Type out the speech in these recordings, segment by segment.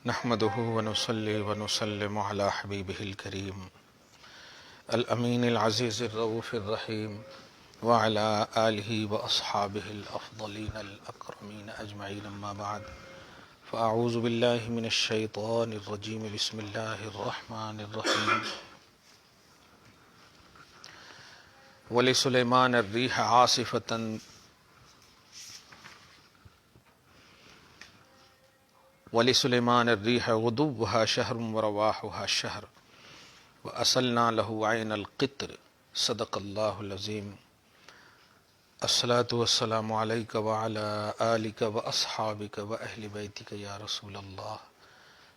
نحمده ونصلي ونسلم على حبيبه الكريم الأمين العزيز الرؤوف الرحيم وعلى آله وأصحابه الأفضلين الأكرمين أجمعين. أما بعد فأعوذ بالله من الشيطان الرجيم. بسم الله الرحمن الرحيم. ولسليمان الريح عاصفة ولسليمان الريح غدوها شهر ورواحها شهر وأصلنا له عين القطر. صدق الله العظيم. الصلاة والسلام عليك وعلى آلك وأصحابك وأهل بيتك يا رسول الله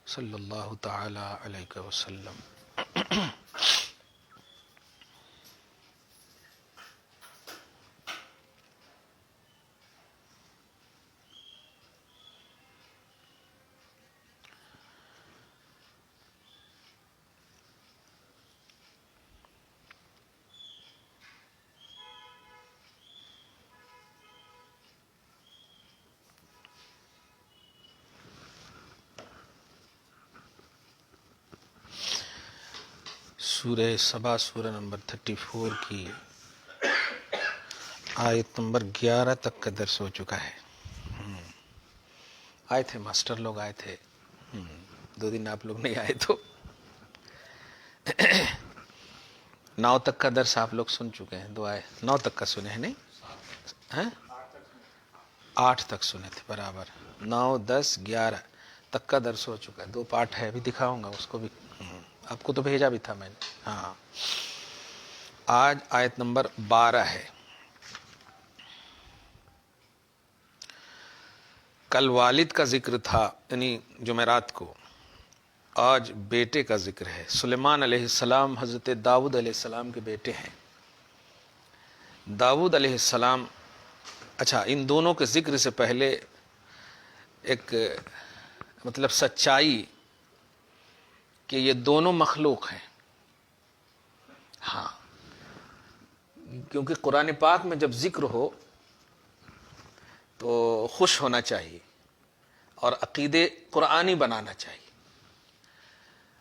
صلى الله تعالى عليك وسلم. سورہ سبا سورہ نمبر 34 کی آیت نمبر 11 تک کا درس ہو چکا ہے. آئے تھے ماسٹر لوگ آئے تھے، 2 دن آپ لوگ نہیں آئے تو 9 تک کا درس آپ لوگ سن چکے ہیں. 9 تک کا سنے ہیں نہیں؟ 8 تک سنے تھے برابر. 9 10 11 تک کا درس ہو چکا ہے. 2 پارٹ ہے، ابھی دکھاؤں گا اس کو بھی. آپ کو تو بھیجا بھی تھا میں نے. ہاں آج آیت نمبر 12 ہے. کل والد کا ذکر تھا یعنی جمعرات کو، آج بیٹے کا ذکر ہے. سلیمان علیہ السلام حضرت داؤد علیہ السلام کے بیٹے ہیں. داؤد علیہ السلام، اچھا ان دونوں کے ذکر سے پہلے ایک مطلب سچائی کہ یہ دونوں مخلوق ہیں. ہاں کیونکہ قرآن پاک میں جب ذکر ہو تو خوش ہونا چاہیے اور عقیدے قرآنی بنانا چاہیے.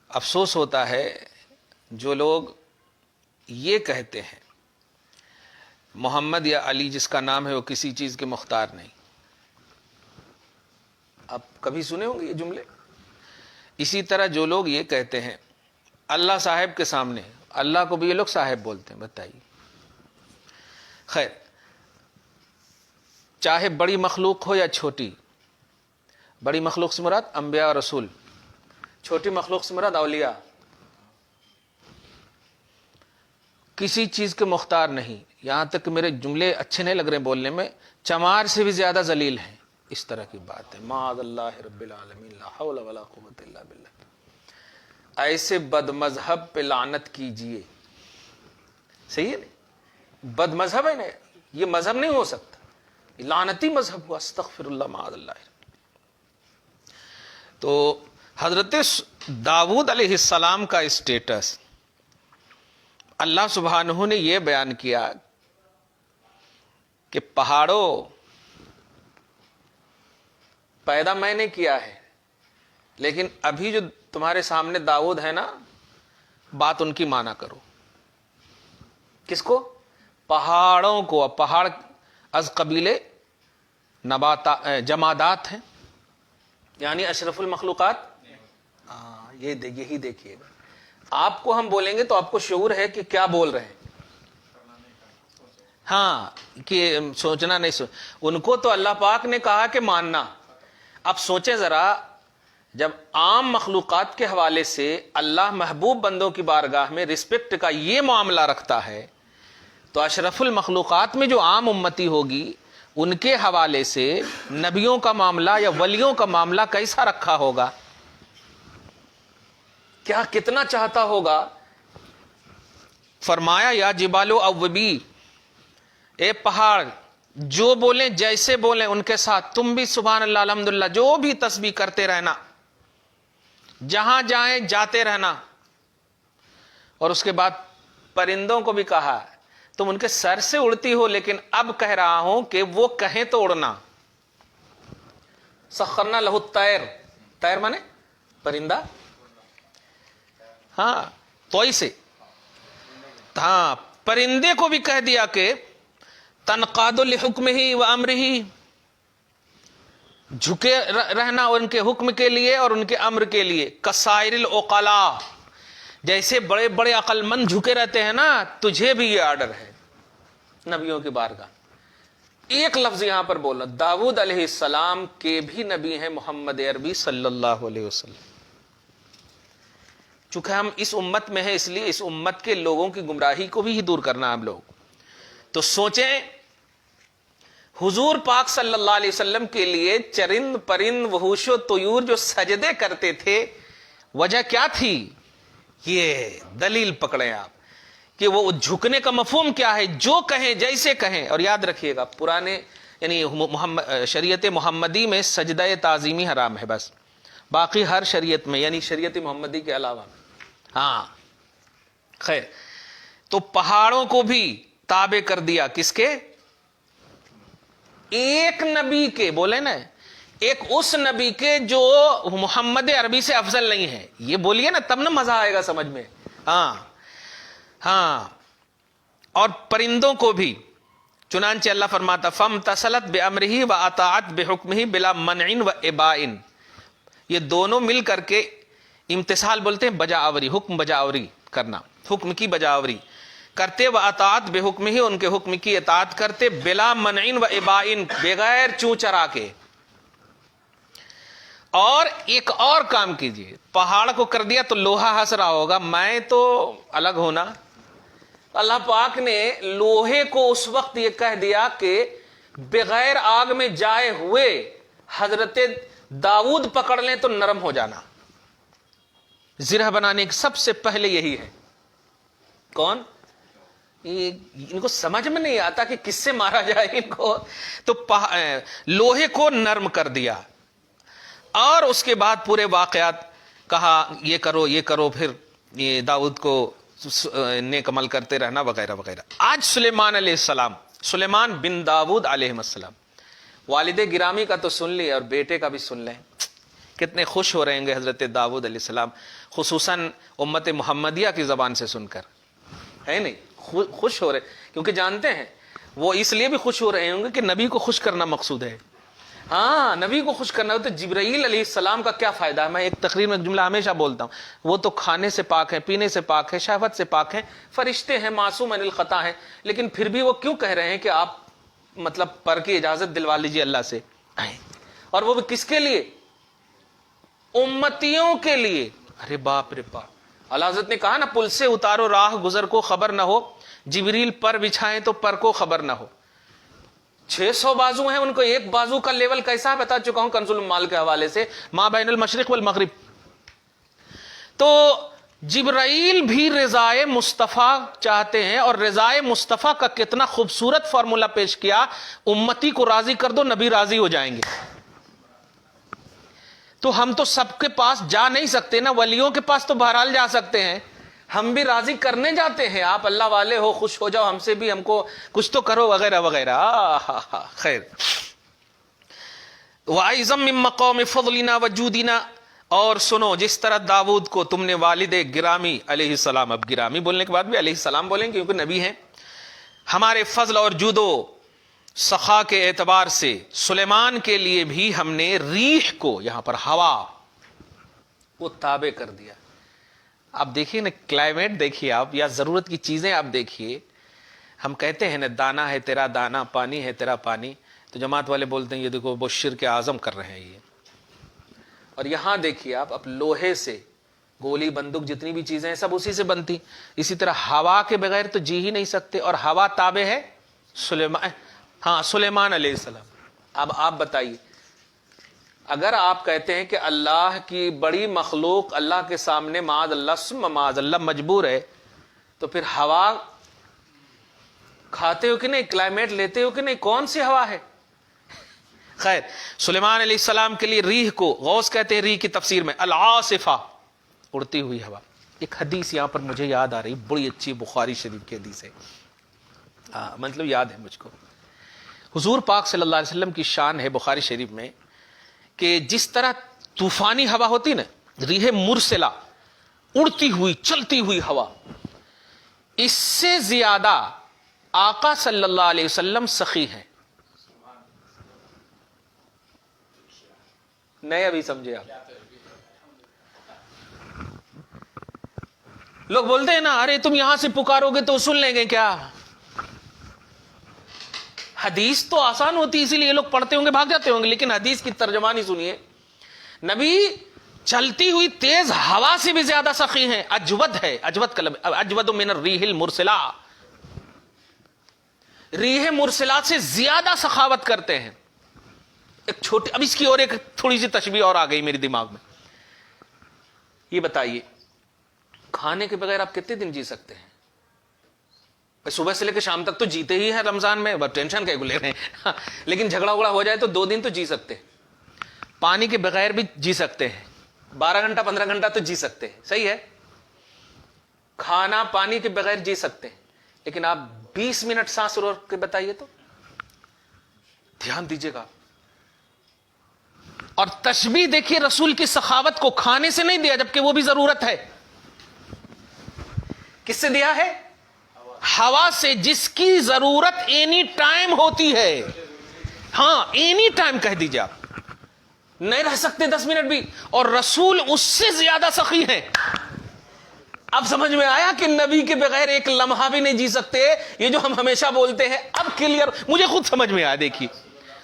افسوس ہوتا ہے جو لوگ یہ کہتے ہیں محمد یا علی جس کا نام ہے وہ کسی چیز کے مختار نہیں. آپ کبھی سنے ہوں گے یہ جملے. اسی طرح جو لوگ یہ کہتے ہیں اللہ صاحب کے سامنے، اللہ کو بھی یہ لوگ صاحب بولتے ہیں. بتائیے. خیر، چاہے بڑی مخلوق ہو یا چھوٹی. بڑی مخلوق سے مراد انبیاء اور رسول، چھوٹی مخلوق سے مراد اولیاء. کسی چیز کے مختار نہیں. یہاں تک کہ میرے جملے اچھے نہیں لگ رہے بولنے میں، چمار سے بھی زیادہ ذلیل ہیں. اس طرح کی بات ہے. معاذ اللہ رب العالمین، لا حول ولا قوت الا باللہ. ایسے بد مذہب پہ لعنت کیجئے. صحیح ہے نہیں؟ بد مذہب ہے نا، یہ مذہب نہیں ہو سکتا، یہ لعنتی مذہب ہوا. استغفر اللہ. معاذ اللہ. تو حضرت داؤد علیہ السلام کا اسٹیٹس اللہ سبحانہ نے یہ بیان کیا کہ پہاڑوں پیدا میں نے کیا ہے، لیکن ابھی جو تمہارے سامنے داؤد ہے نا، بات ان کی مانا کرو. کس کو؟ پہاڑوں کو. پہاڑ از قبیلے جمادات ہیں، یعنی اشرف المخلوقات. یہی دیکھیے گا. آپ کو ہم بولیں گے تو آپ کو شعور ہے کہ کیا بول رہے ہیں. ہاں کہ سوچنا نہیں. ان کو تو اللہ پاک نے کہا کہ ماننا. اب سوچیں ذرا، جب عام مخلوقات کے حوالے سے اللہ محبوب بندوں کی بارگاہ میں رسپیکٹ کا یہ معاملہ رکھتا ہے، تو اشرف المخلوقات میں جو عام امتی ہوگی ان کے حوالے سے نبیوں کا معاملہ یا ولیوں کا معاملہ کیسا رکھا ہوگا؟ کیا کتنا چاہتا ہوگا. فرمایا یا جبالو اوبی، اے پہاڑ جو بولیں جیسے بولیں ان کے ساتھ تم بھی سبحان اللہ الحمدللہ جو بھی تسبیح کرتے رہنا، جہاں جائیں جاتے رہنا. اور اس کے بعد پرندوں کو بھی کہا تم ان کے سر سے اڑتی ہو، لیکن اب کہہ رہا ہوں کہ وہ کہیں تو اڑنا. سخرنا لہو الطیر، طیر مانے پرندہ, ہاں توئی سے, ہاں پرندے کو بھی کہہ دیا کہ تنقاد لحکمہ و امرہ, جھکے رہنا ان کے حکم کے لیے اور ان کے امر کے لیے. کسائر العقلاء, جیسے بڑے بڑے عقل مند جھکے رہتے ہیں نا, تجھے بھی یہ آرڈر ہے نبیوں کی بارگاہ. ایک لفظ یہاں پر بولا, داؤد علیہ السلام کے بھی نبی ہیں محمد عربی صلی اللہ علیہ وسلم. چونکہ ہم اس امت میں ہیں, اس لیے اس امت کے لوگوں کی گمراہی کو بھی دور کرنا ہم لوگ. تو سوچیں حضور پاک صلی اللہ علیہ وسلم کے لیے چرند پرند وحوش و طیور جو سجدے کرتے تھے, وجہ کیا تھی؟ یہ دلیل پکڑیں آپ کہ وہ جھکنے کا مفہوم کیا ہے. جو کہیں جیسے کہیں, اور یاد رکھیے گا پرانے یعنی شریعت محمدی میں سجدہ تعظیمی حرام ہے بس, باقی ہر شریعت میں یعنی شریعت محمدی کے علاوہ. ہاں خیر, تو پہاڑوں کو بھی تابع کر دیا کس کے؟ ایک نبی کے, بولے نا, ایک اس نبی کے جو محمد عربی سے افضل نہیں ہے. یہ بولیے نا تب نا مزہ آئے گا سمجھ میں. ہاں ہاں, اور پرندوں کو بھی. چنانچہ اللہ فرماتا فامتثلت بامرہ واطاعت بحکمہ بلا منع و اباء. یہ دونوں مل کر کے امتثال بولتے ہیں, بجاوری, حکم بجاوری کرنا, حکم کی بجاوری کرتے, و اطاعت بحکم ہی, ان کے حکم کی اطاعت کرتے, بلا منع و اباء, بغیر چوں چرا کے. اور ایک اور کام کیجئے, پہاڑ کو کر دیا تو لوہا ہنس رہا ہوگا, میں تو الگ ہونا. اللہ پاک نے لوہے کو اس وقت یہ کہہ دیا کہ بغیر آگ میں جائے ہوئے حضرت داؤد پکڑ لیں تو نرم ہو جانا. زرہ بنانے کے سب سے پہلے یہی ہے. کون؟ ان کو سمجھ میں نہیں آتا کہ کس سے مارا جائے ان کو, تو لوہے کو نرم کر دیا. اور اس کے بعد پورے واقعات کہا, یہ کرو یہ کرو, پھر یہ داؤد کو نیک عمل کرتے رہنا وغیرہ وغیرہ. آج سلیمان علیہ السلام, سلیمان بن داؤد علیہ السلام, والد گرامی کا تو سن لی اور بیٹے کا بھی سن لیں. کتنے خوش ہو رہے ہیں گے حضرت داؤد علیہ السلام, خصوصاً امت محمدیہ کی زبان سے سن کر, ہے نہیں خوش ہو رہے, کیونکہ جانتے ہیں وہ اس لیے بھی خوش ہو رہے ہوں گے کہ نبی کو خوش کرنا مقصود ہے. ہاں نبی کو خوش کرنا ہو تو جبرائیل علیہ السلام کا کیا فائدہ ہے. میں ایک تقریر میں ایک جملہ ہمیشہ بولتا ہوں, وہ تو کھانے سے پاک ہیں, پینے سے پاک ہیں, شہوت سے پاک ہیں, فرشتے ہیں, معصوم عن الخطا ہیں, لیکن پھر بھی وہ کیوں کہہ رہے ہیں کہ آپ مطلب پر کی اجازت دلوا لیجیے اللہ سے, اور وہ بھی کس کے لیے؟ امتیوں کے لیے. ارے باپ رے باپ, اللہ حضرت نے کہا نا, پل سے اتارو راہ گزر کو خبر نہ ہو, جبریل پر بچھائیں تو پر کو خبر نہ ہو. 600 بازو ہیں, ان کو ایک بازو کا لیول کیسا ہے بتا چکا ہوں کنز المال کے حوالے سے, ما بین المشرق والمغرب. تو جبرائیل بھی رضائے مصطفیٰ چاہتے ہیں, اور رضائے مصطفیٰ کا کتنا خوبصورت فارمولہ پیش کیا, امتی کو راضی کر دو نبی راضی ہو جائیں گے. تو ہم تو سب کے پاس جا نہیں سکتے نا, ولیوں کے پاس تو بہرحال جا سکتے ہیں, ہم بھی راضی کرنے جاتے ہیں. آپ اللہ والے ہو, خوش ہو جاؤ ہم سے بھی, ہم کو کچھ تو کرو وغیرہ وغیرہ. خیر, وَأَيْزَمْ مِن مَّقَامِ فَضْلِنَا وَجُودِنَا, اور سنو جس طرح داؤد کو تم نے والد گرامی علیہ السلام, اب گرامی بولنے کے بعد بھی علیہ السلام بولیں کیونکہ نبی ہیں, ہمارے فضل اور جود و سخا کے اعتبار سے سلیمان کے لیے بھی ہم نے ریح کو, یہاں پر ہوا کو تابع کر دیا. آپ دیکھیے نا کلائمیٹ دیکھیے آپ, یا ضرورت کی چیزیں آپ دیکھیے. ہم کہتے ہیں نا دانا ہے تیرا دانا, پانی ہے تیرا پانی, تو جماعت والے بولتے ہیں یہ دیکھو وہ شرک اعظم کر رہے ہیں یہ. اور یہاں دیکھیے آپ لوہے سے گولی بندوق جتنی بھی چیزیں ہیں سب اسی سے بنتی. اسی طرح ہوا کے بغیر تو جی ہی نہیں سکتے, اور ہوا تابع ہے سلیمان علیہ السلام. اب آپ بتائیے, اگر آپ کہتے ہیں کہ اللہ کی بڑی مخلوق اللہ کے سامنے معاذ اللہ ثم معاذ اللہ مجبور ہے, تو پھر ہوا کھاتے ہو کہ نہیں, کلائمیٹ لیتے ہو کہ نہیں, کون سی ہوا ہے؟ خیر, سلیمان علیہ السلام کے لیے ریح کو غوث کہتے ہیں, ریح کی تفسیر میں العاصفہ, اڑتی ہوئی ہوا. ایک حدیث یہاں پر مجھے یاد آ رہی, بڑی اچھی بخاری شریف کی حدیث ہے, مطلب یاد ہے مجھ کو. حضور پاک صلی اللہ علیہ وسلم کی شان ہے بخاری شریف میں کہ جس طرح طوفانی ہوا ہوتی نا, ریح مرسلا، اڑتی ہوئی چلتی ہوئی ہوا، اس سے زیادہ آقا صلی اللہ علیہ وسلم سخی ہیں. نہیں ابھی سمجھے آپ؟ لوگ بولتے ہیں نا ارے تم یہاں سے پکارو گے تو سن لیں گے کیا؟ حدیث تو آسان ہوتی ہے اسی لیے لوگ پڑھتے ہوں گے بھاگ جاتے ہوں گے، لیکن حدیث کی ترجمانی سنیے. نبی چلتی ہوئی تیز ہوا سے بھی زیادہ سخی ہیں. اجود ہے، اجود کلم، اجود من الریح المرسلہ، ریح مرسلات سے زیادہ سخاوت کرتے ہیں. ایک چھوٹی، اب اس کی اور ایک تھوڑی سی تشبیہ اور آ گئی میری دماغ میں. یہ بتائیے کھانے کے بغیر آپ کتنے دن جی سکتے ہیں؟ صبح سے لے کے شام تک تو جیتے ہی ہیں رمضان میں، بس ٹینشن کیا لے رہے ہیں لیکن جھگڑا وگڑا ہو جائے تو 2 دن تو جی سکتے ہیں. پانی کے بغیر بھی جی سکتے ہیں، 12 گھنٹہ 15 گھنٹہ تو جی سکتے ہیں، صحیح ہے. کھانا پانی کے بغیر جی سکتے ہیں، لیکن آپ 20 منٹ سانس روک کے بتائیے تو. دھیان دیجیے گا. اور تشبیہ دیکھیے رسول کی سخاوت کو کھانے سے نہیں دیا، جبکہ وہ بھی ضرورت ہے. کس سے دیا ہے؟ ہوا سے، جس کی ضرورت اینی ٹائم ہوتی ہے. ہاں اینی ٹائم کہہ دیجیے، آپ نہیں رہ سکتے 10 منٹ بھی، اور رسول اس سے زیادہ سخی ہیں. اب سمجھ میں آیا کہ نبی کے بغیر ایک لمحہ بھی نہیں جی سکتے. یہ جو ہم ہمیشہ بولتے ہیں اب کلیئر مجھے خود سمجھ میں آیا. دیکھیے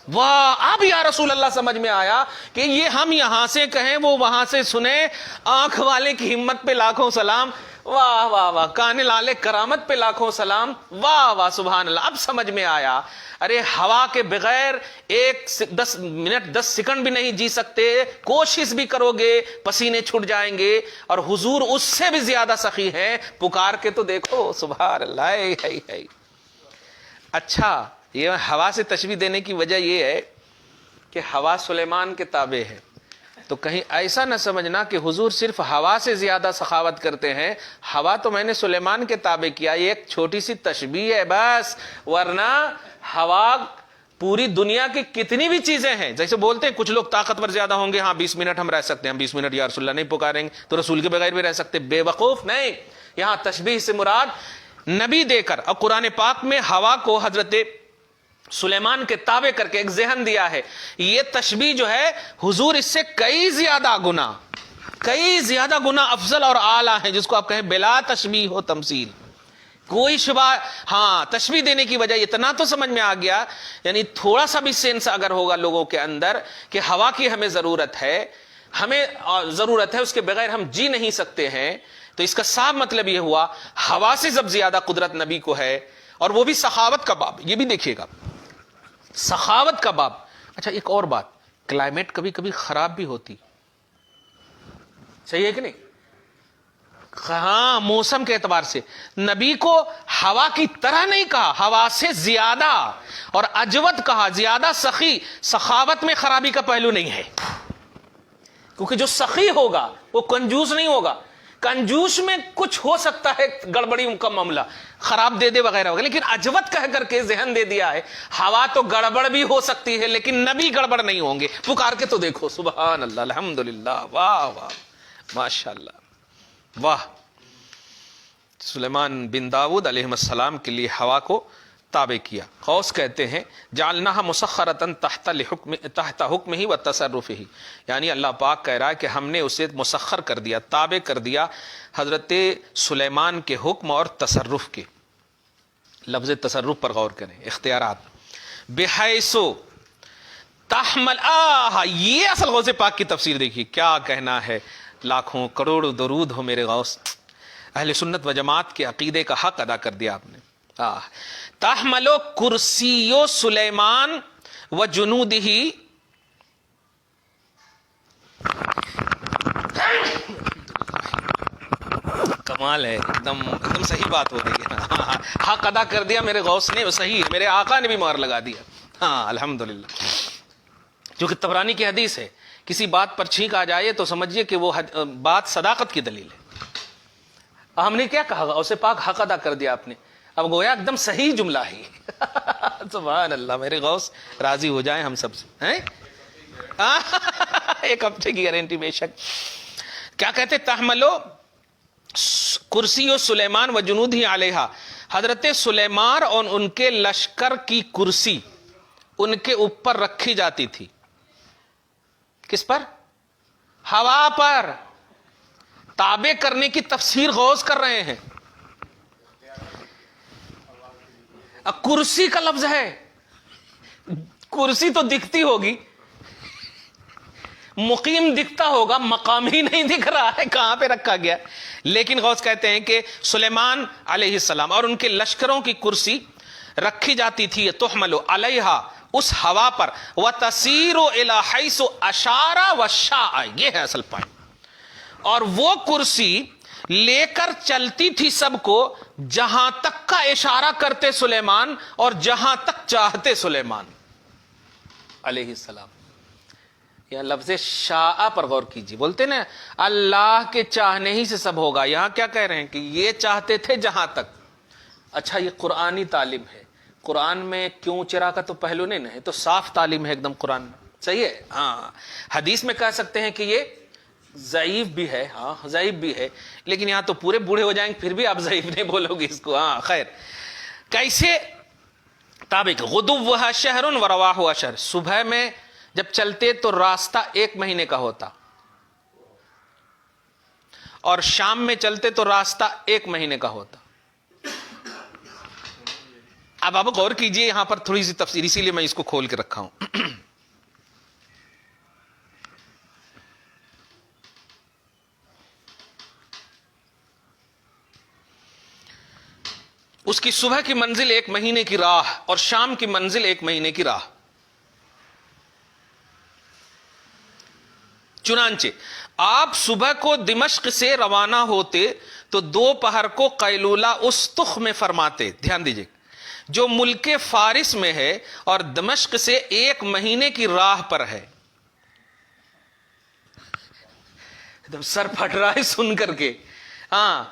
واہ، اب یا رسول اللہ سمجھ میں آیا کہ یہ ہم یہاں سے کہیں وہ وہاں سے سنیں. آنکھ والے کی ہمت پہ لاکھوں سلام، واہ واہ واہ. کان لالے کرامت پہ لاکھوں سلام، واہ واہ سبحان اللہ. اب سمجھ میں آیا. ارے ہوا کے بغیر 10 منٹ 10 سیکنڈ بھی نہیں جی سکتے، کوشش بھی کرو گے پسینے چھٹ جائیں گے، اور حضور اس سے بھی زیادہ سخی ہیں. پکار کے تو دیکھو سبحان اللہ. اچھا، یہ ہوا سے تشبیہ دینے کی وجہ یہ ہے کہ ہوا سلیمان کے تابع ہے، تو کہیں ایسا نہ سمجھنا کہ حضور صرف ہوا سے زیادہ سخاوت کرتے ہیں. ہوا تو میں نے سلیمان کے تابع کیا، یہ ایک چھوٹی سی تشبیہ ہے بس، ورنہ ہوا پوری دنیا کی کتنی بھی چیزیں ہیں. جیسے بولتے ہیں کچھ لوگ طاقتور زیادہ ہوں گے، ہاں 20 منٹ ہم رہ سکتے ہیں، ہم 20 منٹ یا رسول اللہ نہیں پکاریں گے تو رسول کے بغیر بھی رہ سکتے. بے وقوف نہیں. یہاں تشبیہ سے مراد نبی دے کر، اور قرآن پاک میں ہوا کو حضرت سلیمان کے تابع کر کے ایک ذہن دیا ہے. یہ تشبیہ جو ہے حضور اس سے کئی زیادہ گنا افضل اور اعلیٰ ہے، جس کو آپ کہیں بلا تشبیہ و تمثیل. کوئی شبہ. ہاں تشبیہ دینے کی وجہ اتنا تو سمجھ میں آ گیا، یعنی تھوڑا سا بھی سینس اگر ہوگا لوگوں کے اندر کہ ہوا کی ہمیں ضرورت ہے اس کے بغیر ہم جی نہیں سکتے ہیں، تو اس کا صاف مطلب یہ ہوا ہوا سے جب زیادہ قدرت نبی کو ہے، اور وہ بھی سخاوت کا باب. یہ بھی دیکھیے گا سخاوت کا باب. اچھا ایک اور بات، کلائمیٹ کبھی کبھی خراب بھی ہوتی، صحیح ہے کہ نہیں؟ ہاں موسم کے اعتبار سے نبی کو ہوا کی طرح نہیں کہا، ہوا سے زیادہ، اور اجود کہا، زیادہ سخی. سخاوت میں خرابی کا پہلو نہیں ہے، کیونکہ جو سخی ہوگا وہ کنجوس نہیں ہوگا. کنجوس میں کچھ ہو سکتا ہے گڑبڑی کا معاملہ، خراب دے وغیرہ وغیرہ، لیکن اجود کہہ کر کے ذہن دے دیا ہے. ہوا تو گڑبڑ بھی ہو سکتی ہے لیکن نبی گڑبڑ نہیں ہوں گے. پکار کے تو دیکھو سبحان اللہ، الحمدللہ، واہ واہ ماشاء اللہ، واہ. سلیمان بن داؤد علیہ السلام کے لیے ہوا کو تابع کیا. غوث کہتے ہیں جعلناها مسخرۃ تحت حکمہ و تصرفہ، یعنی اللہ پاک کہہ رہا ہے کہ ہم نے اسے مسخر کر دیا، تابع کر دیا حضرت سلیمان کے حکم اور تصرف کے. لفظ تصرف پر غور کریں، اختیارات. بحیث تحمل، یہ اصل غوث پاک کی تفسیر دیکھیے، کیا کہنا ہے. لاکھوں کروڑ درود ہو میرے غوث. اہل سنت و جماعت کے عقیدے کا حق ادا کر دیا آپ نے. تحمل کرسی سلیمان و جنودہ، کمال ہے، ایک دم صحیح بات ہو رہی ہے. حق ادا کر دیا میرے غوث نے، صحیح ہے، میرے آقا نے بھی مہر لگا دیا. ہاں الحمدللہ. جو کہ طبرانی کی حدیث ہے، کسی بات پر چھینک آ جائے تو سمجھیے کہ وہ بات صداقت کی دلیل ہے. ہم نے کیا کہا، غوث پاک حق ادا کر دیا آپ نے. اب گویا ایک دم صحیح جملہ ہی سبحان اللہ. میرے غوث راضی ہو جائیں ہم سب سے. ایک ہفتے کی گارنٹی بے شک. کیا کہتے تحملو کرسی و سلیمان و جنود ہی علیہا، حضرت سلیمان اور ان کے لشکر کی کرسی ان کے اوپر رکھی جاتی تھی. کس پر؟ ہوا پر. تابع کرنے کی تفسیر غوث کر رہے ہیں. کرسی کا لفظ ہے، کرسی تو دکھتی ہوگی، مقیم دکھتا ہوگا، مقام ہی نہیں دکھ رہا ہے کہاں پہ رکھا گیا. لیکن غوث کہتے ہیں کہ سلیمان علیہ السلام اور ان کے لشکروں کی کرسی رکھی جاتی تھی. تحمل علیہا، اس ہوا پر، وتسیر الی حیث اشار وشاء، یہ ہے اصل پوائنٹ. اور وہ کرسی لے کر چلتی تھی سب کو جہاں تک کا اشارہ کرتے سلیمان اور جہاں تک چاہتے سلیمان علیہ السلام. یہاں لفظ شاء پر غور کیجیے. بولتے نا اللہ کے چاہنے ہی سے سب ہوگا، یہاں کیا کہہ رہے ہیں کہ یہ چاہتے تھے جہاں تک. اچھا یہ قرآنی تعلیم ہے. قرآن میں کیوں چرا کا تو پہلو نہیں ہے، تو صاف تعلیم ہے ایک دم قرآن میں. صحیح ہے. ہاں حدیث میں کہہ سکتے ہیں کہ یہ ضعیف بھی ہے، ہاں ضعیف بھی ہے، لیکن یہاں تو پورے بوڑھے ہو جائیں گے پھر بھی آپ ضعیف نہیں بولو گے اس کو. ہاں خیر. کیسے تابق غدوہ شہر و رواحہ شہر، صبح میں جب چلتے تو راستہ 1 مہینے کا ہوتا، اور شام میں چلتے تو راستہ 1 مہینے کا ہوتا. اب آپ غور کیجئے یہاں پر تھوڑی سی تفسیر، اسی لیے میں اس کو کھول کے رکھا ہوں. اس کی صبح کی منزل 1 مہینے کی راہ اور شام کی منزل 1 مہینے کی راہ. چنانچہ آپ صبح کو دمشق سے روانہ ہوتے تو دوپہر کو قیلولہ استخ میں فرماتے. دھیان دیجیے، جو ملک فارس میں ہے اور دمشق سے 1 مہینے کی راہ پر ہے. سر پھٹ رہا ہے سن کر کے. ہاں.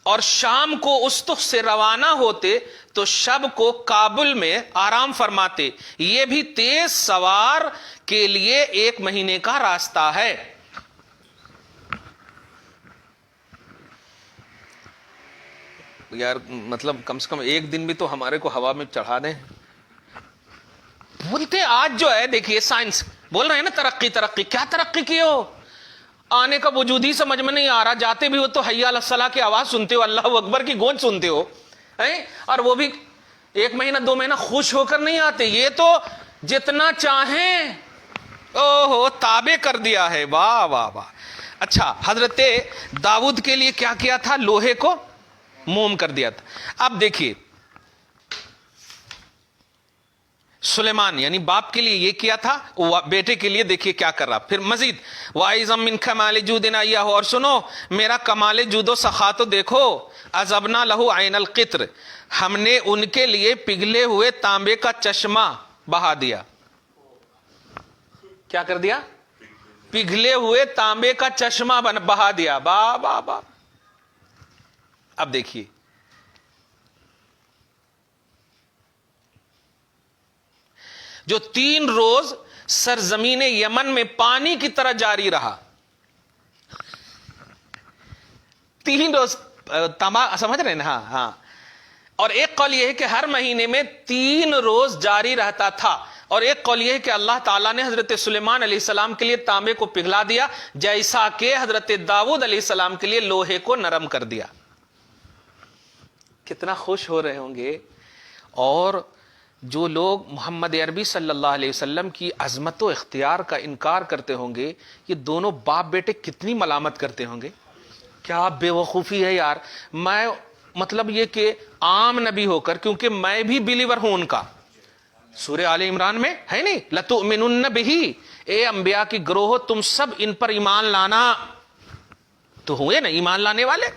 اور شام کو استخ سے روانہ ہوتے تو شب کو کابل میں آرام فرماتے. یہ بھی تیز سوار کے لیے 1 مہینے کا راستہ ہے. یار مطلب کم سے کم 1 دن بھی تو ہمارے کو ہوا میں چڑھا دیں. بولتے آج جو ہے دیکھیے سائنس بول رہے ہیں نا ترقی ترقی، کیا ترقی کی ہو؟ آنے کا وجود ہی سمجھ میں نہیں آ رہا. جاتے بھی ہو تو حی علی الصلاۃ کی آواز سنتے ہو، اللہ اکبر کی گونج سنتے ہو، اور وہ بھی 1 مہینہ 2 مہینہ خوش ہو کر نہیں آتے. یہ تو جتنا چاہیں اوہو تابع کر دیا ہے. واہ واہ واہ. اچھا حضرت داؤد کے لیے کیا کیا تھا؟ لوہے کو موم کر دیا تھا. اب دیکھیے سلیمان یعنی باپ کے لیے یہ کیا تھا، بیٹے کے لیے دیکھیے کیا کر رہا. پھر مزید وَأَيْضًا مِنْ كَمَالِ جُودِنَا إِيَّاهُ، اور سنو میرا کمال جود و سخا تو دیکھو. عَذَبْنَا لَهُ عَيْنَ الْقِطْرِ، ہم نے ان کے لیے پگھلے ہوئے تانبے کا چشمہ بہا دیا. کیا کر دیا؟ پگھلے ہوئے تانبے کا چشمہ بہا دیا. با با با. اب دیکھیے جو 3 روز سرزمین یمن میں پانی کی طرح جاری رہا. 3 روز سمجھ رہے ہیں نا؟ ہاں. اور ایک قول یہ ہے کہ ہر مہینے میں 3 روز جاری رہتا تھا، اور ایک قول یہ ہے کہ اللہ تعالیٰ نے حضرت سلیمان علیہ السلام کے لیے تانبے کو پگھلا دیا جیسا کہ حضرت داؤد علیہ السلام کے لیے لوہے کو نرم کر دیا. کتنا خوش ہو رہے ہوں گے. اور جو لوگ محمد عربی صلی اللہ علیہ وسلم کی عظمت و اختیار کا انکار کرتے ہوں گے، یہ دونوں باپ بیٹے کتنی ملامت کرتے ہوں گے. کیا بے وقوفی ہے یار. میں مطلب یہ کہ عام نبی ہو کر، کیونکہ میں بھی بلیور ہوں ان کا، سورہ آل عمران میں ہے نہیں لَتُؤْمِنُنَّ بِهِ، اے انبیاء کی گروہ تم سب ان پر ایمان لانا. تو ہوئے نا ایمان لانے والے.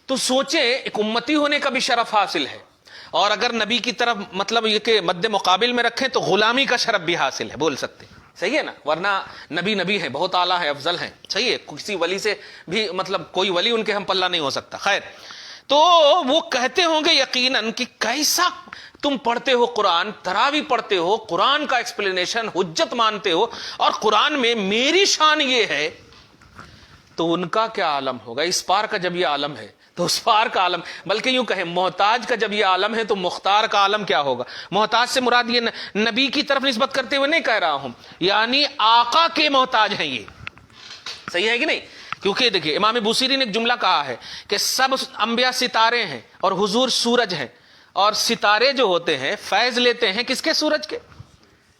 تو سوچیں ایک امتی ہونے کا بھی شرف حاصل ہے، اور اگر نبی کی طرف مطلب یہ کہ مد مقابل میں رکھیں تو غلامی کا شرف بھی حاصل ہے. بول سکتے صحیح ہے نا؟ ورنہ نبی ہے، بہت اعلیٰ ہے، افضل ہیں. صحیح ہے. کسی ولی سے بھی مطلب کوئی ولی ان کے ہم پلہ نہیں ہو سکتا. خیر، تو وہ کہتے ہوں گے یقیناً کہ کیسا تم پڑھتے ہو قرآن، تراویح پڑھتے ہو، قرآن کا ایکسپلینیشن حجت مانتے ہو، اور قرآن میں میری شان یہ ہے. تو ان کا کیا عالم ہوگا؟ اس پار کا جب یہ عالم ہے تو اس پار کا عالم، بلکہ یوں کہیں محتاج کا جب یہ عالم ہے تو مختار کا عالم کیا ہوگا؟ محتاج سے مراد یہ نبی کی طرف نسبت کرتے ہوئے نہیں کہہ رہا ہوں، یعنی آقا کے محتاج ہیں یہ، صحیح ہے کہ نہیں؟ کیونکہ دیکھیے امام بوصیری نے ایک جملہ کہا ہے کہ سب انبیاء ستارے ہیں اور حضور سورج ہیں، اور ستارے جو ہوتے ہیں فیض لیتے ہیں کس کے؟ سورج کے،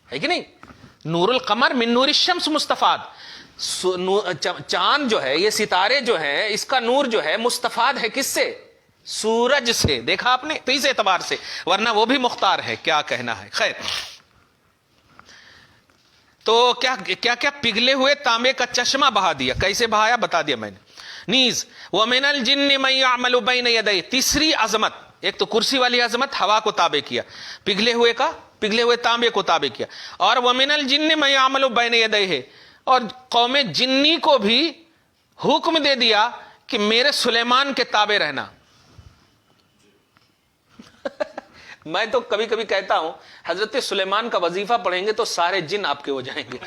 ہے کہ نہیں؟ نور القمر من نور الشمس مستفاد، چاند جو ہے، یہ ستارے جو ہیں، اس کا نور جو ہے مستفاد ہے کس سے؟ سورج سے، دیکھا آپ نے؟ تو اس اعتبار سے، ورنہ وہ بھی مختار ہے، کیا کہنا ہے۔ خیر، تو کیا پگھلے ہوئے تانبے کا چشمہ بہا دیا، کیسے بہایا بتا دیا میں نے۔ نیز وَمِنَ الْجِنِّ مَن يَعْمَلُ بَيْنَ يَدَيْهِ، تیسری عظمت، ایک تو کرسی والی عظمت ہوا کو تابع کیا، پگھلے ہوئے تانبے کو تابع کیا، اور وَمِنَ الْجِنِّ مَن يَعْمَلُ بَيْنَ يَدَيْهِ، اور قوم جنی کو بھی حکم دے دیا کہ میرے سلیمان کے تابع رہنا۔ میں تو کبھی کبھی کہتا ہوں حضرت سلیمان کا وظیفہ پڑھیں گے تو سارے جن آپ کے ہو جائیں گے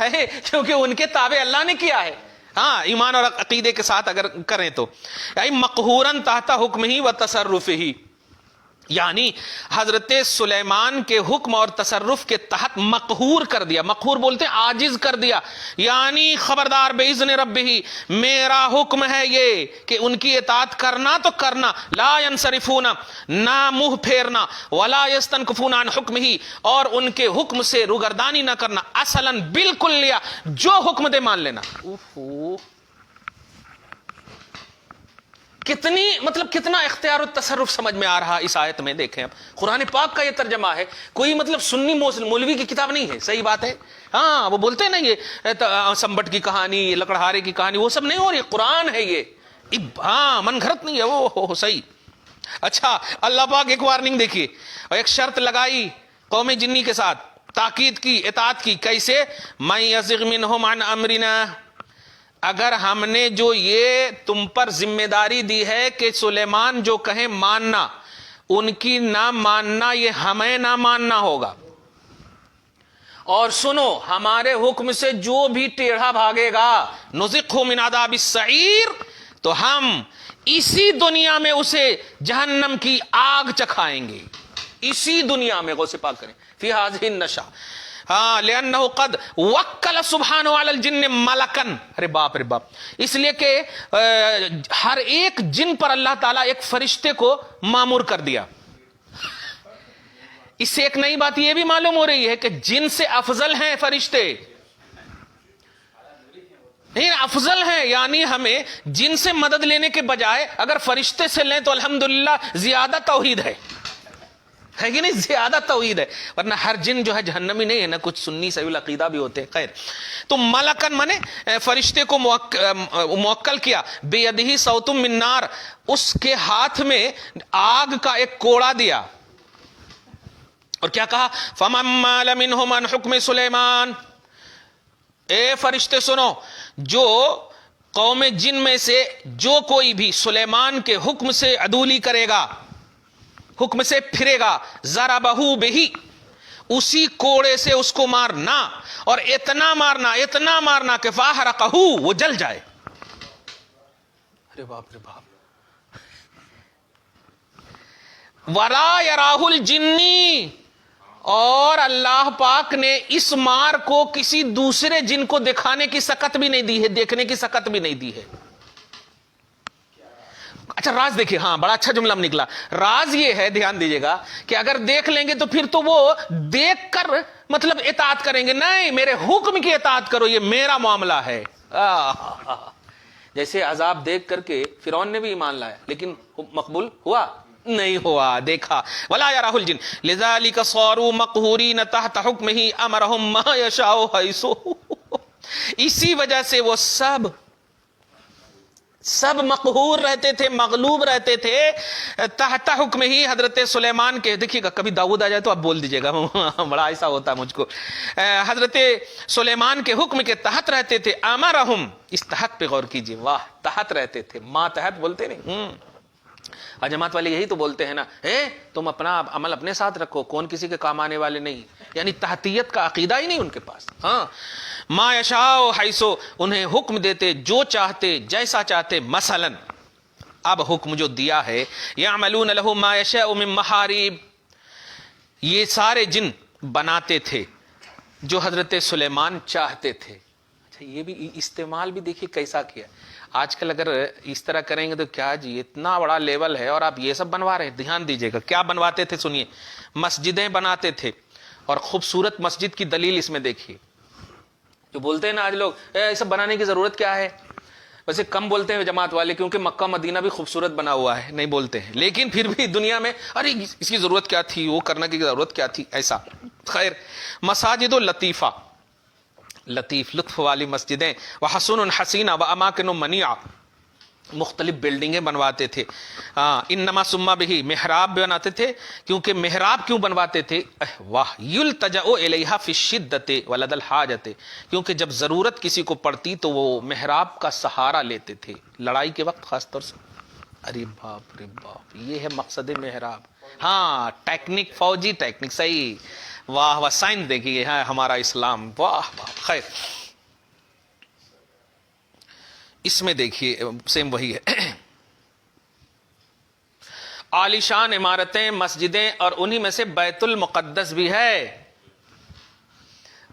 ہے، کیونکہ ان کے تابع اللہ نے کیا ہے، ہاں، ایمان اور عقیدے کے ساتھ اگر کریں تو۔ مقہوراً تحت حکم ہی و تصرف ہی، یعنی حضرت سلیمان کے حکم اور تصرف کے تحت مقہور کر دیا، مقہور بولتے ہیں عاجز کر دیا، یعنی خبردار باذن ربہ، میرا حکم ہے یہ کہ ان کی اطاعت کرنا تو کرنا، لا ینصرفون، نہ منہ پھیرنا، ولا یستنکفون عن حکمہ، اور ان کے حکم سے روگردانی نہ کرنا، اصلا بالکل لیا، جو حکم دے مان لینا۔ کتنا اختیار و تصرف سمجھ میں آ رہا اس آیت میں۔ دیکھیں اب قرآن پاک کا یہ ترجمہ ہے، کوئی سنی مولوی کی کتاب نہیں ہے، صحیح بات ہے، ہاں، وہ بولتے ہیں نا یہ سمبٹ کی کہانی، لکڑہارے کی کہانی، وہ سب نہیں ہو رہی، قرآن ہے یہ، ہاں، من گھڑت نہیں ہے وہ، صحیح۔ اچھا، اللہ پاک ایک وارننگ دیکھیے، اور ایک شرط لگائی قوم جنی کے ساتھ، تاکید کی، اطاعت کی، کیسے؟ مَن یزغ مِنْہُمْ عَنْ أَمْرِنَا، اگر ہم نے جو یہ تم پر ذمہ داری دی ہے کہ سلیمان جو کہیں ماننا، ان کی نہ ماننا، یہ ہمیں نہ ماننا ہوگا، اور سنو ہمارے حکم سے جو بھی ٹیڑھا بھاگے گا نذقہ من عذاب السعیر، تو ہم اسی دنیا میں اسے جہنم کی آگ چکھائیں گے، اسی دنیا میں، غوث پاک کریں، فی ہذہ النشا، ہاں، لأنہ قد وکل سبحانہ علی الجن ملکن، ارے باپ رے باپ، اس لیے کہ ہر ایک جن پر اللہ تعالیٰ ایک فرشتے کو مامور کر دیا۔ اس سے ایک نئی بات یہ بھی معلوم ہو رہی ہے کہ جن سے افضل ہیں فرشتے، نہیں، افضل ہیں، یعنی ہمیں جن سے مدد لینے کے بجائے اگر فرشتے سے لیں تو الحمدللہ زیادہ توحید ہے کہ نہیں؟ زیادہ توحید ہے، ورنہ ہر جن جو ہے جہنمی نہیں ہے، نہ کچھ سنی سوی العقیدہ بھی ہوتے ہیں۔ خیر، تو ملکن منے فرشتے کو موکل کیا، بیدہ صوت من نار، اس کے ہاتھ میں آگ کا ایک کوڑا دیا، اور کیا کہا؟ فَمَمَّالَ مِنْهُمْ عَنْ حُکْمِ سُلَیمان، اے فرشتے سنو، جو قوم جن میں سے جو کوئی بھی سلیمان کے حکم سے عدولی کرے گا، حکم سے پھرے گا، ضربہ بہی، اسی کوڑے سے اس کو مارنا، اور اتنا مارنا کہ فاحرقہ، وہ جل جائے۔ ارے باپ رے باپ، ولا یراہ الجنی، اور اللہ پاک نے اس مار کو کسی دوسرے جن کو دکھانے کی سکت بھی نہیں دی ہے، دیکھنے کی سکت بھی نہیں دی ہے۔ اچھا، راز دیکھیے، ہاں، بڑا اچھا جملہ نکلا، راز یہ ہے، دھیان دیجئے گا، کہ اگر دیکھ لیں گے تو پھر تو وہ دیکھ کر اطاعت کریں گے، نہیں، میرے حکم کی اطاعت کرو، یہ میرا معاملہ ہے۔ جیسے عذاب دیکھ کر کے فرعون نے بھی ایمان لایا، لیکن مقبول ہوا نہیں ہوا، دیکھا۔ ولا یراہ الجن لذلک صاروا مقہورین تحت حکمہ امرہم ما یشاء حیث، اسی وجہ سے وہ سب مقہور رہتے تھے، مغلوب رہتے تھے تحت حکم ہی، حضرت سلیمان کے، دیکھیے گا کبھی داؤد آ جائے تو آپ بول دیجئے گا، بڑا ایسا ہوتا ہے مجھ کو، حضرت سلیمان کے حکم کے تحت رہتے تھے، امرہم، اس تحت پہ غور کیجئے، واہ، تحت رہتے تھے، ماتحت بولتے نہیں، جماعت والے یہی تو بولتے ہیں نا، تم اپنا عمل اپنے ساتھ رکھو، کون کسی کے کام آنے والے نہیں، یعنی تحتیت کا عقیدہ ہی نہیں ان کے پاس. ہاں ما یشاء حیثو انہیں حکم دیتے جو چاہتے جیسا چاہتے. مثلا اب حکم جو دیا ہے یعملون لہ ما یشاء من محارب یہ سارے جن بناتے تھے جو حضرت سلیمان چاہتے تھے. اچھا یہ بھی استعمال بھی دیکھیے کیسا کیا. آج کل اگر اس طرح کریں گے تو کیا جی اتنا بڑا لیول ہے اور آپ یہ سب بنوا رہے ہیں. دھیان دیجئے گا کیا بنواتے تھے سنیے. مسجدیں بناتے تھے اور خوبصورت مسجد کی دلیل اس میں دیکھیے. جو بولتے ہیں نا آج لوگ یہ سب بنانے کی ضرورت کیا ہے, ویسے کم بولتے ہیں جماعت والے کیونکہ مکہ مدینہ بھی خوبصورت بنا ہوا ہے نہیں بولتے ہیں, لیکن پھر بھی دنیا میں ارے اس کی ضرورت کیا تھی, وہ کرنے کی ضرورت کیا تھی, ایسا. خیر مساجد و لطیفہ لطیف لطف والی مسجدیں وحسن حسینہ و اماکن منیعہ مختلف بلڈنگیں بنواتے تھے. انما سما بہی محراب بناتے تھے کیونکہ محراب کیوں بنواتے تھے واہ یلتجأ الیہا فی الشدۃ ولد الحاجۃ کیونکہ جب ضرورت کسی کو پڑتی تو وہ محراب کا سہارا لیتے تھے لڑائی کے وقت خاص طور سے. ارے باپ رے باپ یہ ہے مقصد محراب. ہاں ٹیکنک فوجی ٹیکنک صحیح. واہ واہ سائنس دیکھیے ہاں ہمارا اسلام واہ واہ. خیر اس میں دیکھیے سیم وہی ہے. عالیشان عمارتیں مسجدیں اور انہی میں سے بیت المقدس بھی ہے.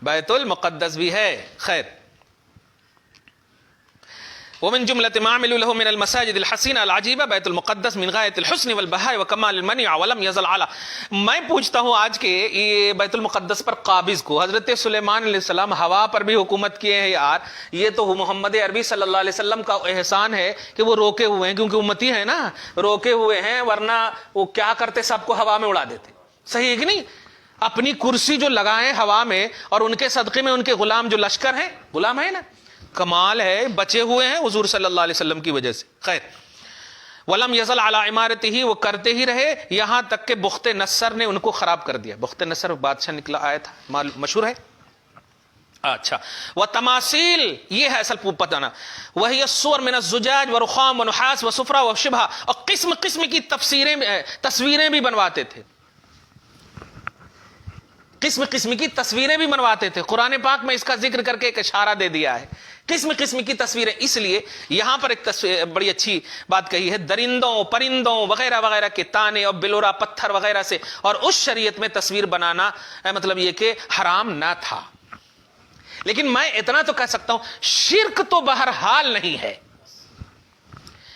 بیت المقدس بھی ہے. خیر ومن جملة ما عملوا له من المساجد الحسینہ العجیبہ بیت المقدس من غایت الحسن والبہاء وکمال المنع ولم یزل علی. میں پوچھتا ہوں آج کے یہ بیت المقدس پر قابض کو حضرت سلیمان علیہ السلام ہوا پر بھی حکومت کیے ہیں یار. یہ تو محمد عربی صلی اللہ علیہ وسلم کا احسان ہے کہ وہ روکے ہوئے ہیں کیونکہ امتی ہے نا, روکے ہوئے ہیں ورنہ وہ کیا کرتے سب کو ہوا میں اڑا دیتے. صحیح ہے کہ نہیں. اپنی کرسی جو لگائیں ہوا میں اور ان کے صدقے میں ان کے غلام جو لشکر ہیں غلام ہے نا, کمال ہے بچے ہوئے ہیں حضور صلی اللہ علیہ وسلم کی وجہ سے. خیر ولم یزل علی عمارتہ وہ کرتے ہی رہے یہاں تک کہ بخت نصر نے ان کو خراب کر دیا. بخت نصر بادشاہ نکلا آیا تھا مشہور ہے. اچھا وتماثیل یہ ہے اصل پتہ نا وہی الصور من الزجاج ورخام ونحاس وصفرا وشبہ اور قسم قسم کی تصویریں بھی بنواتے تھے. قسم قسم کی تصویریں بھی بنواتے تھے. قرآن پاک میں اس کا ذکر کر کے ایک اشارہ دے دیا ہے قسم قسم کی تصویریں. اس لیے یہاں پر ایک بڑی اچھی بات کہی ہے درندوں پرندوں وغیرہ وغیرہ کے تانے اور بلورا پتھر وغیرہ سے. اور اس شریعت میں تصویر بنانا مطلب یہ کہ حرام نہ تھا. لیکن میں اتنا تو کہہ سکتا ہوں شرک تو بہرحال نہیں ہے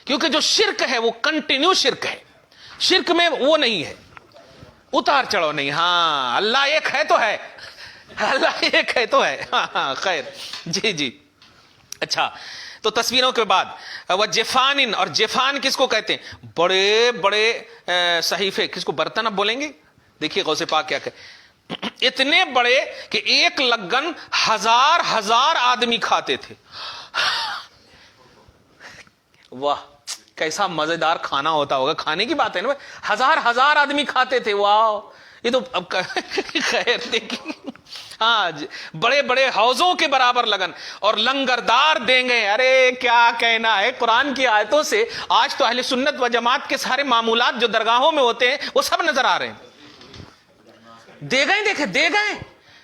کیونکہ جو شرک ہے وہ کنٹینیو شرک ہے. شرک میں وہ نہیں ہے اتار چڑھو نہیں. ہاں اللہ ایک ہے تو ہے, اللہ ایک ہے تو ہے. ہاں خیر جی جی. اچھا تو تصویروں کے بعد وہ جفان, اور جفان کس کو کہتے ہیں بڑے بڑے صحیفے, کس کو برتن اب بولیں گے. دیکھیے غوث پاک کیا کہ اتنے بڑے کہ ایک لگن ہزار آدمی کھاتے تھے. واہ کیسا مزیدار کھانا ہوتا ہوگا. کھانے کی بات ہے نا, ہزار آدمی کھاتے تھے. واہ یہ تو اب خیر دیکھیے. ہاں بڑے بڑے حوضوں کے برابر لگن اور لنگردار دیں گے. ارے کیا کہنا ہے قرآن کی آیتوں سے. آج تو اہل سنت و جماعت کے سارے معمولات جو درگاہوں میں ہوتے ہیں وہ سب نظر آ رہے ہیں. دے گئے دیکھے دے گئے.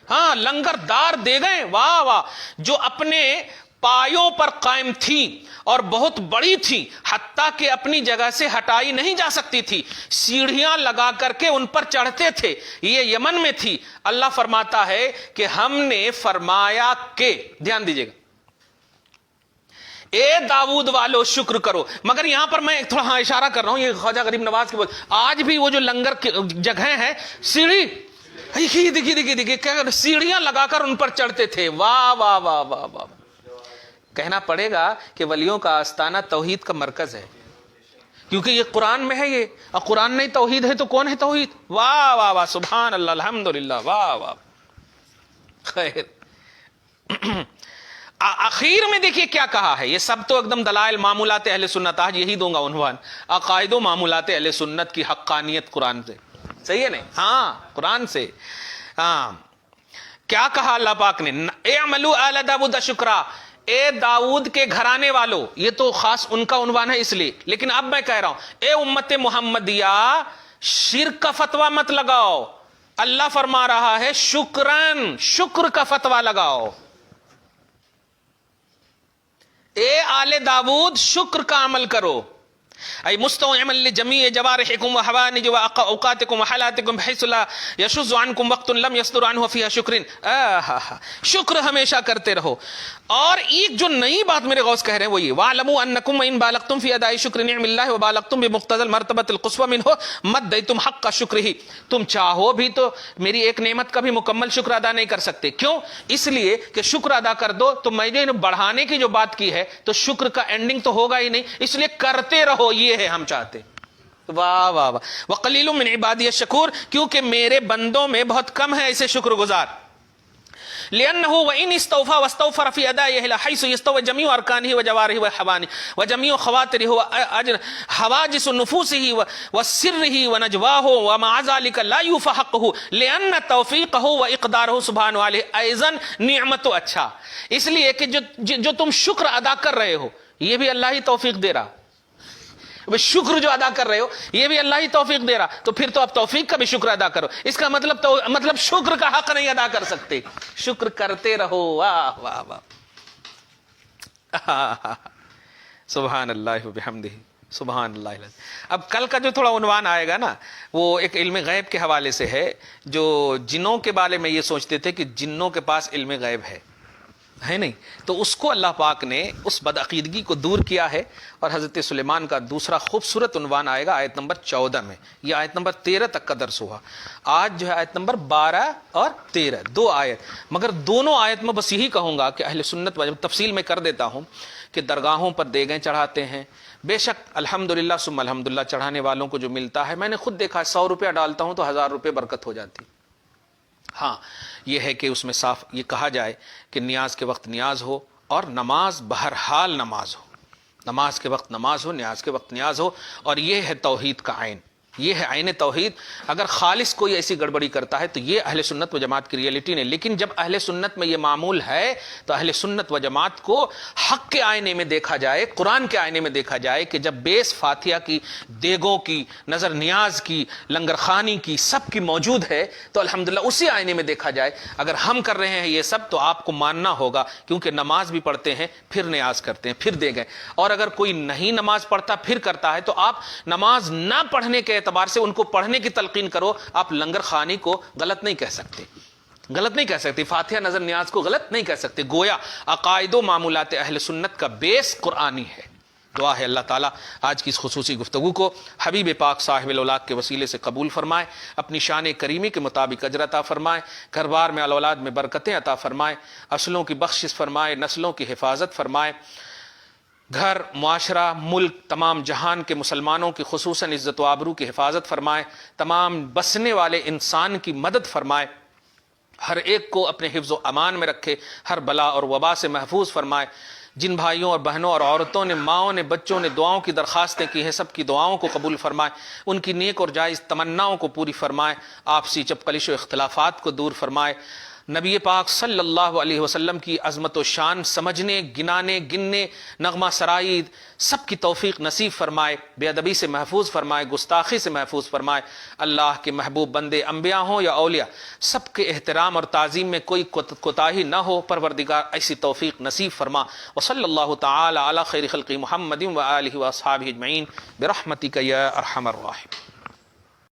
ہاں لنگردار دے گئے. واہ واہ جو اپنے پایوں پر قائم تھی اور بہت بڑی تھی حتیٰ کہ اپنی جگہ سے ہٹائی نہیں جا سکتی تھی. سیڑھیاں لگا کر کے ان پر چڑھتے تھے. یہ یمن میں تھی. اللہ فرماتا ہے کہ ہم نے فرمایا کہ دھیان دیجیے گا اے داؤد والو شکر کرو. مگر یہاں پر میں تھوڑا ہاں اشارہ کر رہا ہوں یہ خواجہ غریب نواز کے آج بھی وہ جو لنگر جگہیں ہیں سیڑھی دیکھیے سیڑھیاں لگا کر ان پر چڑھتے تھے. واہ واہ واہ واہ واہ. کہنا پڑے گا کہ ولیوں کا آستانہ توحید کا مرکز ہے کیونکہ یہ قرآن میں ہے. یہ اور قرآن نہیں توحید ہے تو کون ہے توحید. واہ واہ واہ سبحان اللہ الحمدللہ واہ واہ. خیر اخیر میں دیکھیے کیا کہا ہے. یہ سب تو ایک دم دلائل معمولات اہل سنت. آج یہی دوں گا عنوان عقائد و معمولات اہل سنت کی حقانیت قرآن سے. صحیح ہے نہیں. ہاں قرآن سے. ہاں کیا کہا اللہ پاک نے اعملوا آل داؤد شکرا. اے داؤد کے گھرانے والو, یہ تو خاص ان کا عنوان ہے اس لیے. لیکن اب میں کہہ رہا ہوں اے امت محمدیہ شرک کا فتویٰ مت لگاؤ. اللہ فرما رہا ہے شکرن، شکر کا فتویٰ لگاؤ. اے آل داود شکر کا عمل کرو. ای مستوعما لجميع جوارحكم وحوانج واوقاتكم وحالاتكم بحيث لا يشذ عنكم وقت لم يصدر عنه فيها شکر. شکر ہمیشہ کرتے رہو. اور ایک جو نئی بات میرے غوث کہہ رہے ہیں وہ یہ واعلموا انکم ان بالغتم فی اداء شکر نعم اللہ وبالغتم بمقتضى المرتبۃ القصوى منه ما ادیتم حق شکرہ. تم چاہو بھی تو میری ایک نعمت کا بھی مکمل شکر ادا نہیں کر سکتے. کیوں؟ اس لیے کہ شکر ادا کر دو تو میں نے بڑھانے کی جو بات کی ہے تو شکر کا اینڈنگ تو ہوگا ہی نہیں، اس لیے کرتے رہو، یہ ہے ہم چاہتے. واہ واہ واہ. وقلیل من عبادی الشکور، کیونکہ میرے بندوں میں بہت کم ہے ایسے شکر گزار. لأنه وإن استوفى واستوفر في أدائه حيث يستوى جميع أركانه وجوارحه وحوانه وجميع خواطره وحواجز نفوسه وسره ونجواه ومع ذلك لا يوفى حقه لأن توفيقه وإقداره سبحانه عليه أيضا نعمت. اچھا، اس لیے کہ جو تم شکر ادا کر رہے ہو یہ بھی اللہ ہی توفیق دے رہا. شکر جو ادا کر رہے ہو یہ بھی اللہ ہی توفیق دے رہا، تو پھر تو اب توفیق کا بھی شکر ادا کرو. اس کا مطلب شکر کا حق نہیں ادا کر سکتے، شکر کرتے رہو. واہ واہ واہ. سبحان اللہ وبحمدہ سبحان اللہ. اب کل کا جو تھوڑا عنوان آئے گا نا وہ ایک علم غیب کے حوالے سے ہے. جو جنوں کے بارے میں یہ سوچتے تھے کہ جنوں کے پاس علم غیب ہے نہیں، تو اس کو اللہ پاک نے اس بدعقیدگی کو دور کیا ہے. اور حضرت سلیمان کا دوسرا خوبصورت عنوان آئے گا آیت نمبر 14 میں. یہ آیت نمبر 13 تک کا درس ہوا. آج جو ہے آیت نمبر 12 اور 13 دو آیت، مگر دونوں آیت میں بس یہی کہوں گا کہ اہل سنت و تفصیل میں کر دیتا ہوں کہ درگاہوں پر دیگیں چڑھاتے ہیں. بے شک الحمدللہ ثم الحمدللہ چڑھانے والوں کو جو ملتا ہے، میں نے خود دیکھا ہے 100 روپیہ ڈالتا ہوں تو 1000 روپے برکت ہو جاتی. ہاں یہ ہے کہ اس میں صاف یہ کہا جائے کہ نیاز کے وقت نیاز ہو اور نماز بہرحال نماز ہو، نماز کے وقت نماز ہو، نیاز کے وقت نیاز ہو. اور یہ ہے توحید کا عین، یہ ہے عین توحید. اگر خالص کوئی ایسی گڑبڑی کرتا ہے تو یہ اہل سنت و جماعت کی ریئلٹی نہیں. لیکن جب اہل سنت میں یہ معمول ہے تو اہل سنت و جماعت کو حق کے آئینے میں دیکھا جائے، قرآن کے آئینے میں دیکھا جائے کہ جب بیس فاتحہ کی، دیگوں کی، نظر نیاز کی، لنگر خانی کی، سب کی موجود ہے تو الحمدللہ اسی آئینے میں دیکھا جائے. اگر ہم کر رہے ہیں یہ سب تو آپ کو ماننا ہوگا، کیونکہ نماز بھی پڑھتے ہیں پھر نیاز کرتے ہیں پھر دے گئے. اور اگر کوئی نہیں نماز پڑھتا پھر کرتا ہے تو آپ نماز نہ پڑھنے کے اعتبار سے ان کو پڑھنے کی تلقین کرو. آپ لنگر خانی کو غلط نہیں کہہ سکتے، غلط نہیں کہہ سکتے، فاتحہ نظر نیاز کو غلط نہیں کہہ سکتے. گویا عقائد و معمولات اہل سنت کا بیس قرآنی ہے. دعا ہے اللہ تعالیٰ آج کی اس خصوصی گفتگو کو حبیب پاک صاحب الاولاق کے وسیلے سے قبول فرمائے، اپنی شان کریمی کے مطابق اجر عطا فرمائے، گھر بار میں اولاد میں برکتیں عطا فرمائے، اصلوں کی بخشش فرمائے، نسلوں کی حفاظت فرمائے، گھر، معاشرہ، ملک، تمام جہان کے مسلمانوں کی خصوصاً عزت و آبرو کی حفاظت فرمائے، تمام بسنے والے انسان کی مدد فرمائے، ہر ایک کو اپنے حفظ و امان میں رکھے، ہر بلا اور وبا سے محفوظ فرمائے. جن بھائیوں اور بہنوں اور عورتوں نے، ماؤں نے، بچوں نے دعاؤں کی درخواستیں کی ہیں، سب کی دعاؤں کو قبول فرمائے، ان کی نیک اور جائز تمناؤں کو پوری فرمائے، آپسی چپکلش و اختلافات کو دور فرمائے. نبی پاک صلی اللہ علیہ وسلم کی عظمت و شان سمجھنے، گنانے، گننے، نغمہ سرائی سب کی توفیق نصیب فرمائے، بے ادبی سے محفوظ فرمائے، گستاخی سے محفوظ فرمائے. اللہ کے محبوب بندے انبیاء ہوں یا اولیاء، سب کے احترام اور تعظیم میں کوئی کوتاہی نہ ہو. پروردگار ایسی توفیق نصیب فرما. وصلی اللہ تعالی علی خیر خلق محمد و آلہ و اصحابہ اجمعین برحمتک یا ارحم الراحمین.